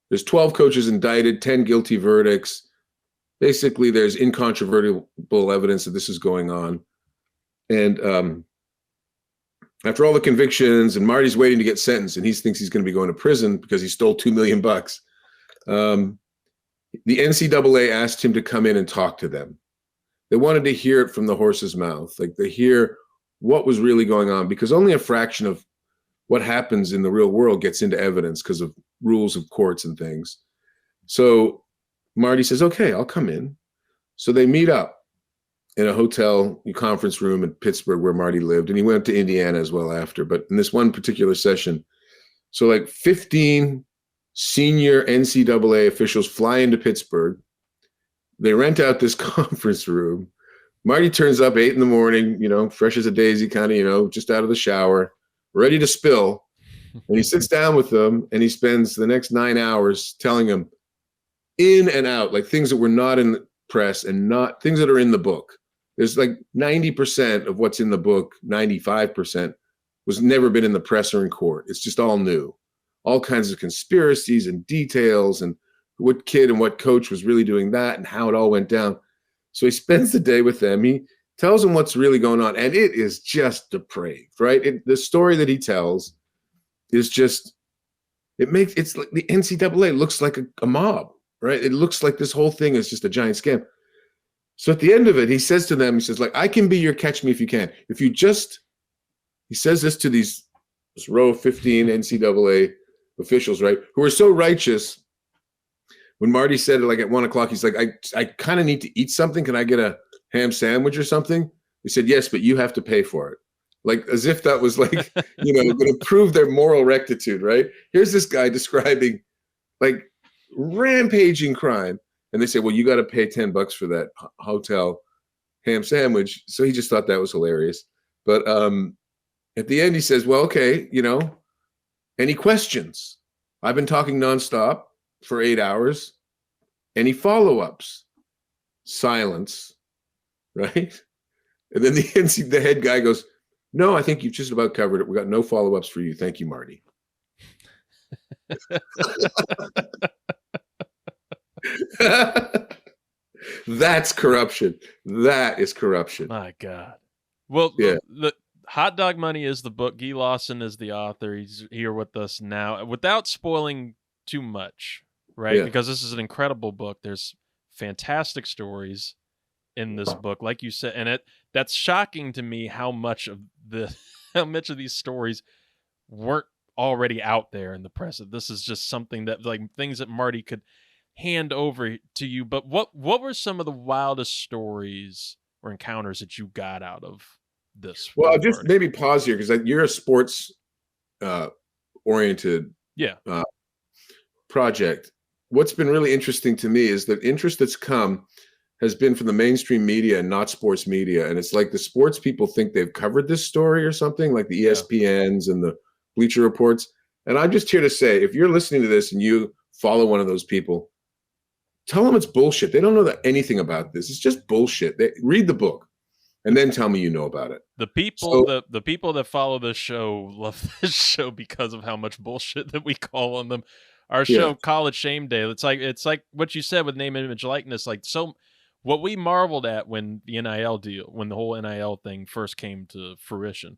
there's 12 coaches indicted, 10 guilty verdicts. Basically, there's incontrovertible evidence that this is going on. And after all the convictions, and Marty's waiting to get sentenced, and he thinks he's going to be going to prison because he stole $2 million. The NCAA asked him to come in and talk to them. They wanted to hear it from the horse's mouth, like to hear what was really going on, because only a fraction of what happens in the real world gets into evidence because of rules of courts and things. So Marty says, okay, I'll come in. So they meet up in a hotel conference room in Pittsburgh where Marty lived. And he went to Indiana as well after. But in this one particular session, so like 15 senior NCAA officials fly into Pittsburgh. They rent out this conference room. Marty turns up 8 a.m, fresh as a daisy, kind of, just out of the shower, ready to spill. And he sits down with them and he spends the next 9 hours telling them in and out, like things that were not in the press and not things that are in the book. There's like 90% of what's in the book, 95% was never been in the press or in court. It's just all new. All kinds of conspiracies and details and what kid and what coach was really doing that and how it all went down. So he spends the day with them. He tells them what's really going on. And it is just depraved, right? The story that he tells is just, it's like the NCAA looks like a mob, right? It looks like this whole thing is just a giant scam. So at the end of it, he says to them, he says, like, I can be your catch me if you can. If you just, he says this to these It's row 15 NCAA officials, right? Who are so righteous. When Marty said it like at 1:00, he's like, I kind of need to eat something. Can I get a ham sandwich or something? He said, yes, but you have to pay for it. Like as if that was like, going to prove their moral rectitude, right? Here's this guy describing like rampaging crime. And they say, well, you got to pay $10 for that hotel ham sandwich. So he just thought that was hilarious. But at the end, he says, well, okay, any questions? I've been talking nonstop for 8 hours. Any follow-ups? Silence, right? And then the head guy goes, no, I think you've just about covered it. We got no follow-ups for you. Thank you, Marty. That's corruption. That is corruption. My God. Well, yeah. The Hot Dog Money is the book. Guy Lawson is the author. He's here with us now. Without spoiling too much, right? Yeah. Because this is an incredible book. There's fantastic stories in this book, like you said, and that's shocking to me how much of these stories weren't already out there in the press. This is just something that, like, things that Marty could hand over to you. But what were some of the wildest stories or encounters that you got out of this? Well, I'll just maybe pause here because you're a sports oriented project. What's been really interesting to me is that interest that's come has been from the mainstream media and not sports media. And it's like the sports people think they've covered this story or something, like the ESPNs and the Bleacher Reports. And I'm just here to say, if you're listening to this and you follow one of those people, tell them it's bullshit. They don't know anything about this. It's just bullshit. Read the book and then tell me you know about it. The people that follow this show love this show because of how much bullshit that we call on them. Our show, College Shame Day, it's like what you said with name, image, likeness. Like, so what we marveled at when the whole NIL thing first came to fruition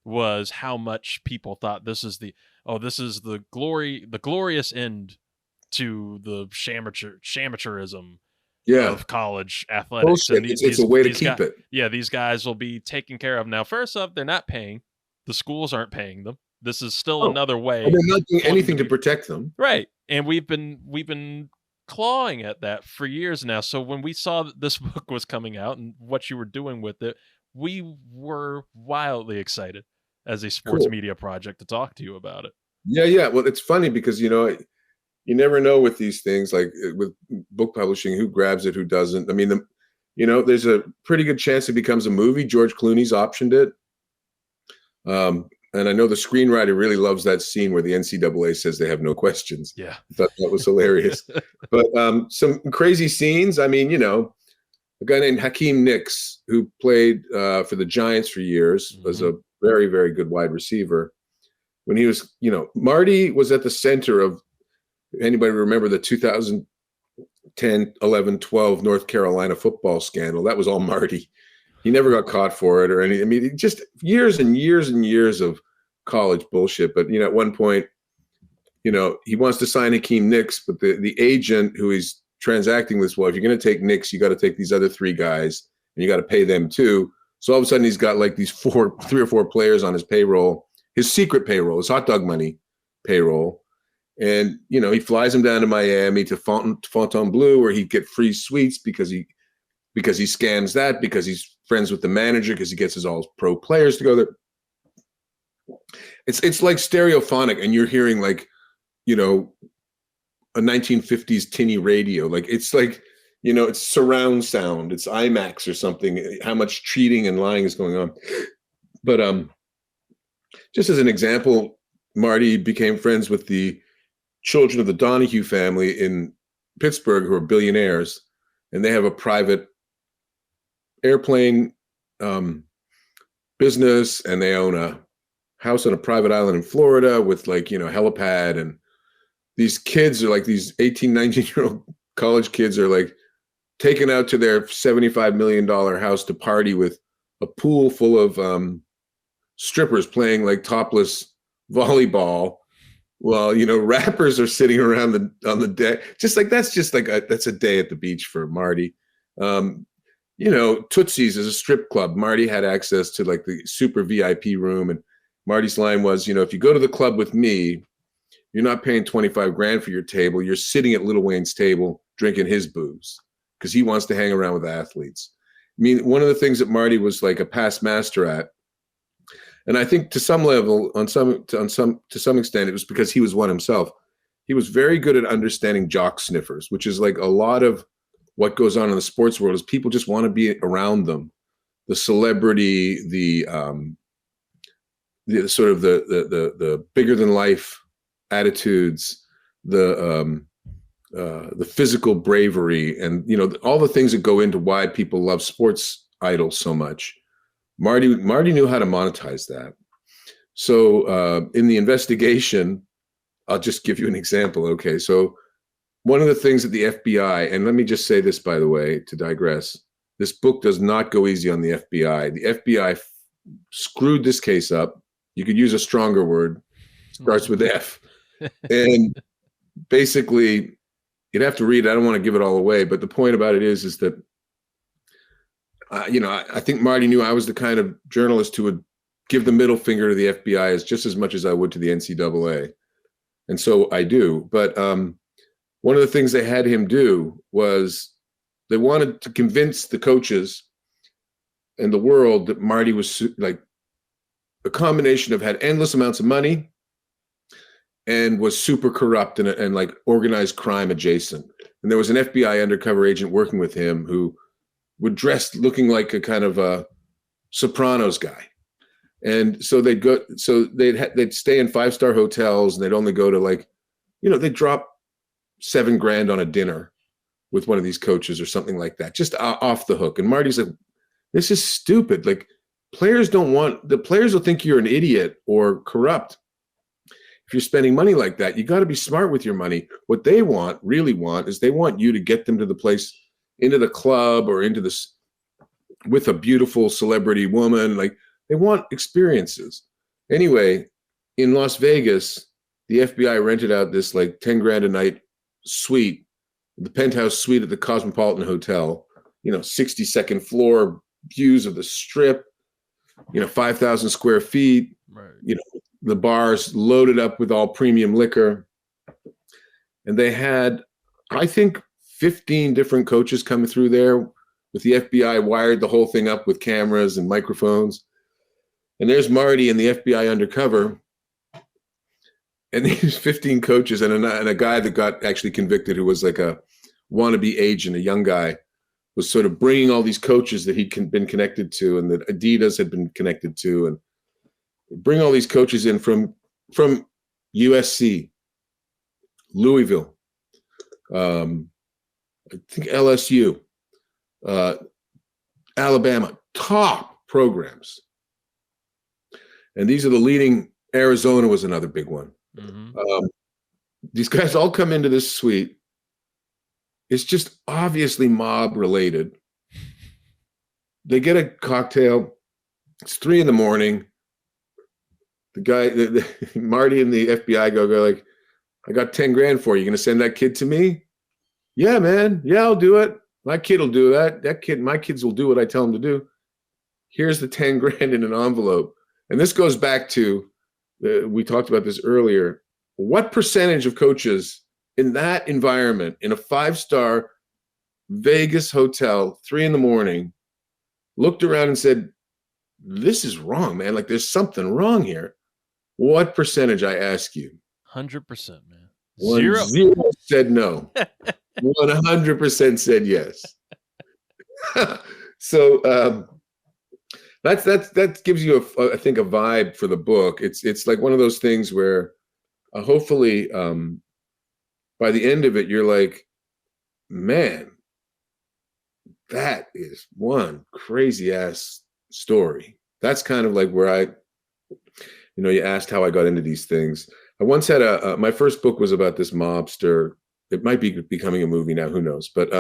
was how much people thought this is the glorious end to the shamateurism of college athletics. Bullshit. And it's a way to keep it. Yeah, these guys will be taken care of. Now, first off, they're not paying. The schools aren't paying them. This is still another way. They're not doing anything to protect them. Right. And we've been clawing at that for years now. So when we saw that this book was coming out and what you were doing with it, we were wildly excited as a sports media project to talk to you about it. Yeah. Well, it's funny because, you never know with these things, like with book publishing, who grabs it, who doesn't. I mean, there's a pretty good chance it becomes a movie. George Clooney's optioned it. And I know the screenwriter really loves that scene where the NCAA says they have no questions. Yeah. I thought that was hilarious. But some crazy scenes. I mean, a guy named Hakeem Nicks, who played for the Giants for years, was a very, very good wide receiver. When he was, Marty was at the center of, anybody remember the 2010, 11, 12 North Carolina football scandal? That was all Marty. He never got caught for it or anything. I mean, just years and years and years of college bullshit. But, at one point, he wants to sign Hakeem Nicks, but the agent who he's transacting with, well, if you're going to take Nicks, you got to take these other three guys and you got to pay them too. So all of a sudden he's got like these 3 or 4 players on his payroll, his secret payroll, his hot dog money payroll. And, he flies them down to Miami to Fontainebleau where he'd get free suites because he scams that, because he's friends with the manager, because he gets all his pro players to go there. It's like stereophonic, and you're hearing like, a 1950s tinny radio. Like it's like, it's surround sound, it's IMAX or something. How much cheating and lying is going on. But just as an example, Marty became friends with the children of the Donahue family in Pittsburgh, who are billionaires, and they have a private airplane business, and they own a house on a private island in Florida with like, helipad. And these kids are like, these 18, 19-year-old college kids are like taken out to their $75 million house to party with a pool full of strippers playing like topless volleyball. Well, rappers are sitting around on the deck. Just like, that's a day at the beach for Marty. Tootsie's is a strip club. Marty had access to like the super VIP room, and Marty's line was, if you go to the club with me, you're not paying 25 grand for your table. You're sitting at Lil Wayne's table drinking his booze because he wants to hang around with athletes. I mean, one of the things that Marty was like a past master at, and I think to some level, to some extent, it was because he was one himself. He was very good at understanding jock sniffers, which is like a lot of what goes on in the sports world is people just want to be around them. The celebrity, the sort of the bigger than life attitudes, the physical bravery, and all the things that go into why people love sports idols so much. Marty knew how to monetize that. So in the investigation, I'll just give you an example. Okay, so one of the things that the FBI, and let me just say this, by the way, to digress, this book does not go easy on the FBI. The FBI screwed this case up. You could use a stronger word. Starts with F. And basically, you'd have to read it. I don't want to give it all away, but the point about it is that, I think Marty knew I was the kind of journalist who would give the middle finger to the FBI just as much as I would to the NCAA. And so I do. But one of the things they had him do was they wanted to convince the coaches and the world that Marty was like a combination of had endless amounts of money and was super corrupt and like organized crime adjacent. And there was an FBI undercover agent working with him who would dress looking like a kind of a Sopranos guy. And so they'd stay in 5-star hotels, and they'd only go to like, they'd drop $7 grand on a dinner with one of these coaches or something like that, just off the hook. And Marty's like, this is stupid. Like, the players will think you're an idiot or corrupt. If you're spending money like that, you got to be smart with your money. What they really want is they want you to get them to the place, into the club or into this with a beautiful celebrity woman. Like, they want experiences. Anyway, in Las Vegas, the FBI rented out this like 10 grand a night suite, the penthouse suite at the Cosmopolitan Hotel, 62nd floor, views of the Strip, 5,000 square feet, right. The bars loaded up with all premium liquor. And they had, I think, 15 different coaches coming through there with the FBI wired the whole thing up with cameras and microphones. And there's Marty and the FBI undercover. And these 15 coaches and a guy that got actually convicted who was like a wannabe agent, a young guy, was sort of bringing all these coaches that he'd been connected to and that Adidas had been connected to, and bring all these coaches in from USC, Louisville, I think LSU, Alabama, top programs. And these are the leading. Arizona was another big one. Mm-hmm. These guys all come into this suite. It's just obviously mob related. They get a cocktail. It's 3 a.m. The guy, Marty and the FBI go like, I got 10 grand for you. You going to send that kid to me? Yeah, man. Yeah, I'll do it. My kid will do that. My kids will do what I tell them to do. Here's the 10 grand in an envelope. And this goes back to, we talked about this earlier. What percentage of coaches in that environment, in a 5-star Vegas hotel, 3 a.m, looked around and said, this is wrong, man. Like, there's something wrong here. What percentage, I ask you? 100%, man. Zero said no. 100% said yes. So that gives you, I think, a vibe for the book. It's like one of those things where hopefully by the end of it, you're like, man, that is one crazy ass story. That's kind of like where you asked how I got into these things. I once had my first book was about this mobster. It might be becoming a movie now, who knows? But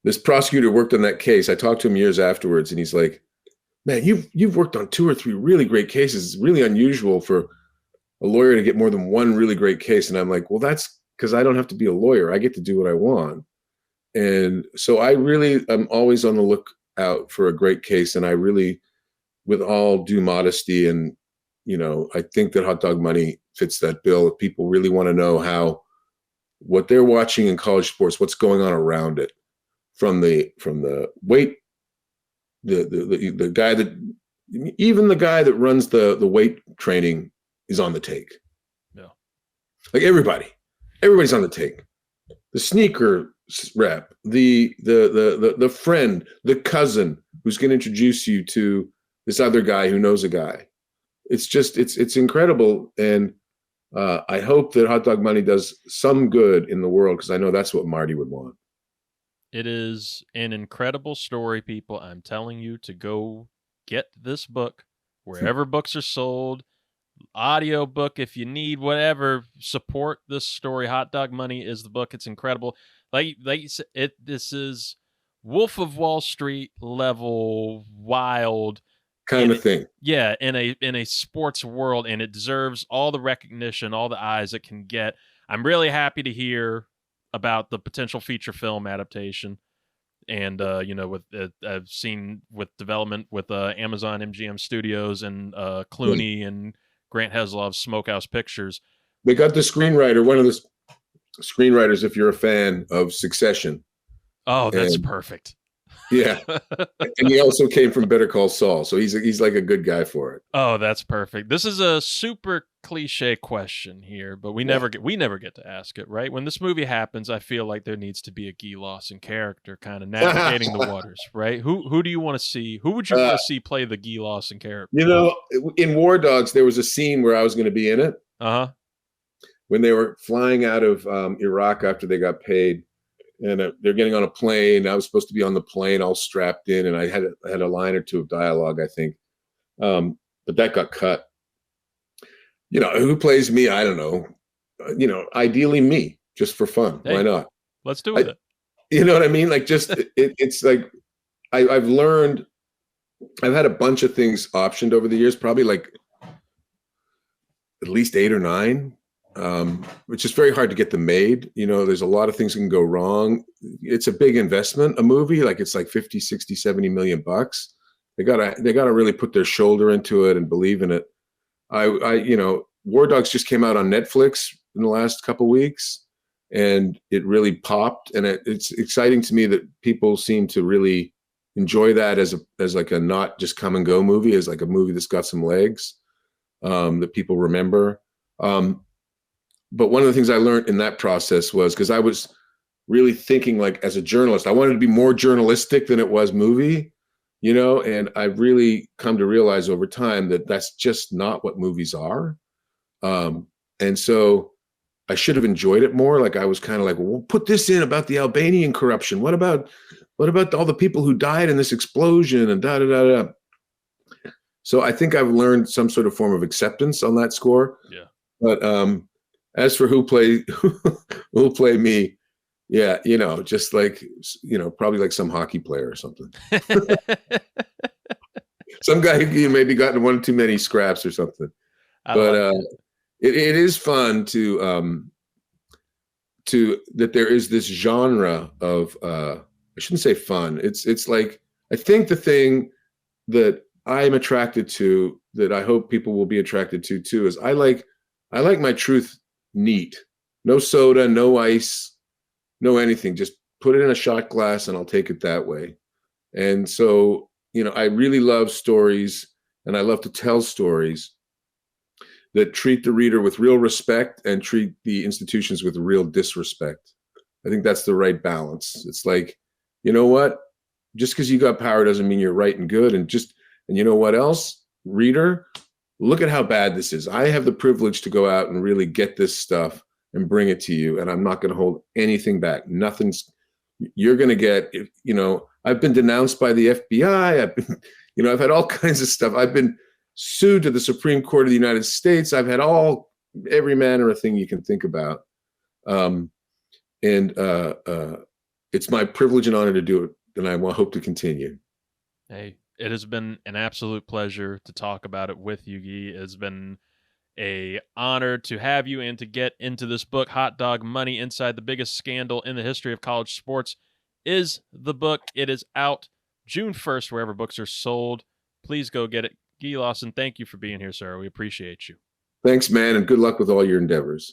this prosecutor worked on that case. I talked to him years afterwards, and he's like, man, you've worked on 2 or 3 really great cases. It's really unusual for a lawyer to get more than one really great case. And I'm like, well, that's because I don't have to be a lawyer. I get to do what I want. And so I really am always on the lookout for a great case. And I really with all due modesty, and I think that Hot Dog Money fits that bill. If people really want to know what they're watching in college sports, what's going on around it, from the weight, the guy that, even the guy that runs the weight training is on the take. Yeah. Like everybody's on the take. The sneaker rep, the friend, the cousin who's going to introduce you to this other guy who knows a guy. It's just, it's incredible. And I hope that Hot Dog Money does some good in the world, because I know that's what Marty would want. It is an incredible story, people. I'm telling you to go get this book wherever books are sold. Audio book, if you need whatever, support this story. Hot Dog Money is the book. It's incredible. Like you said, this is Wolf of Wall Street level wild kind of thing. Yeah, in a sports world, and it deserves all the recognition, all the eyes it can get. I'm really happy to hear about the potential feature film adaptation. And with I've seen with development with Amazon MGM Studios and Clooney and Grant Heslov's Smokehouse Pictures. They got the screenwriter, one of the screenwriters, if you're a fan of Succession. Oh, that's perfect. Yeah. And he also came from Better Call Saul, so he's like a good guy for it. Oh, that's perfect. This is a super cliche question here, but we never get to ask it, right? When this movie happens, I feel like there needs to be a Guy Lawson character kind of navigating the waters, right? Who do you want to see? Who would you want to see play the Guy Lawson character? In War Dogs, there was a scene where I was going to be in it. When they were flying out of Iraq after they got paid, and they're getting on a plane. I was supposed to be on the plane all strapped in, and I had a line or two of dialogue, I think. But that got cut. Who plays me? I don't know. Ideally me, just for fun. Hey, why not? Let's do it. You know what I mean? Like, just, it's like, I've learned, I've had a bunch of things optioned over the years, probably like at least 8 or 9. Which is very hard to get them made. There's a lot of things that can go wrong. It's a big investment, a movie. Like, it's like 50, 60, 70 million bucks. They gotta really put their shoulder into it and believe in it. War Dogs just came out on Netflix in the last couple of weeks, and it really popped. And it's exciting to me that people seem to really enjoy that as like a not just come and go movie, as like a movie that's got some legs, that people remember. But one of the things I learned in that process was, because I was really thinking, like, as a journalist, I wanted to be more journalistic than it was movie, and I've really come to realize over time that that's just not what movies are. And so I should have enjoyed it more. Like, I was kind of like, well, put this in about the Albanian corruption. What about all the people who died in this explosion and da da da da. So I think I've learned some sort of form of acceptance on that score. Yeah. But as for who'll play me, yeah, just like, probably like some hockey player or something. Some guy who maybe gotten one too many scraps or something. But it is fun to that there is this genre of I shouldn't say fun. It's like, I think the thing that I'm attracted to, that I hope people will be attracted to too, is I like my truth neat. No soda, no ice, no anything. Just put it in a shot glass and I'll take it that way. And so, I really love stories, and I love to tell stories that treat the reader with real respect and treat the institutions with real disrespect. I think that's the right balance. It's like, you know what? Just because you got power doesn't mean you're right and good. And you know what else, reader? Look at how bad this is. I have the privilege to go out and really get this stuff and bring it to you, and I'm not going to hold anything back. You're going to get, I've been denounced by the FBI. I've been, I've had all kinds of stuff. I've been sued to the Supreme Court of the United States. I've had every manner of thing you can think about. It's my privilege and honor to do it, and I hope to continue. Hey, it has been an absolute pleasure to talk about it with you, Guy. It's been an honor to have you and to get into this book, Hot Dog Money, Inside the Biggest Scandal in the History of College Sports is the book. It is out June 1st, wherever books are sold. Please go get it. Guy Lawson, thank you for being here, sir. We appreciate you. Thanks, man, and good luck with all your endeavors.